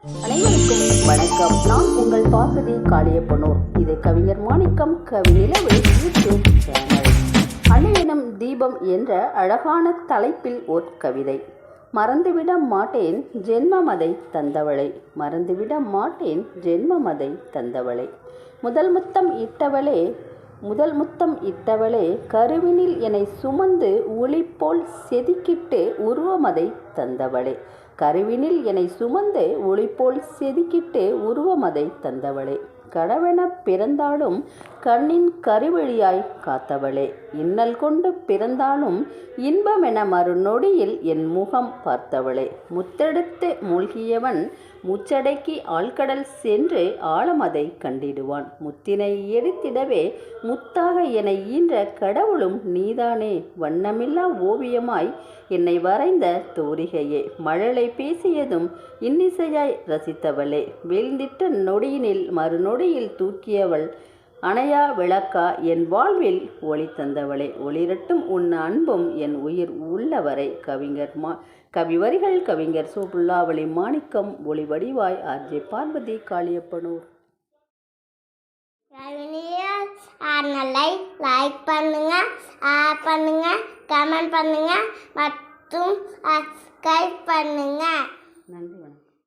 அனைவருக்கும் வணக்கம். நான் உங்கள் பார்வதி காளியப்பனூர். இது கவிஞர் மாணிக்கம் கவிநிலவு யூடியூப் சேனல். அணையனும் தீபம் என்ற அழகான தலைப்பில் ஓர் கவிதை. மறந்துவிட மாட்டேன் ஜென்மமதை தந்தவளை, மறந்துவிட மாட்டேன் ஜென்மமதை தந்தவளை. முதல் முத்தம் இட்டவளே கருவினில் என்னை சுமந்து ஒளிபோல் செதுக்கிட்டு உருவமதை தந்தவளே, கருவினில் என்னை சுமந்து ஒளிபோல் செதுக்கிட்டு உருவமதை தந்தவளே. கடவென பிறந்தாலும் கண்ணின் கருவழியாய் காத்தவளே, இன்னல் கொண்டு பிறந்தாலும் இன்பமென மறுநொடியில் என் முகம் பார்த்தவளே. முத்தெடுத்து மூழ்கியவன் முச்சடைக்கு ஆழ்கடல் சென்று ஆழமதை கண்டிடுவான். முத்தினை எடுத்திடவே முத்தாக என ஈன்ற கடவுளும் நீதானே, வண்ணமில்லா ஓவியமாய் என்னை வரைந்த தோரிகையே. மழலை பேசியதும் இன்னிசையாய் ரசித்தவளே, வீழ்ந்திட்ட நொடியினில் மறுநொடியில் தூக்கியவள் அணையா விளக்கா என் வாழ்வில் ஒளி தந்தவளே. ஒளிரட்டும் உன் அன்பும் என் உயிர் உள்ளவரை. கவி வரிகள் கவிஞர் சோபுல்லாவளி மாணிக்கம். ஒளி வடிவாய் ஆர்ஜே பார்வதி காளியப்பனூர். லைக் பண்ணுங்க, பண்ணுங்க, கமெண்ட் பண்ணுங்க மற்றும் சப்ஸ்கிரைப் பண்ணுங்க. நன்றி.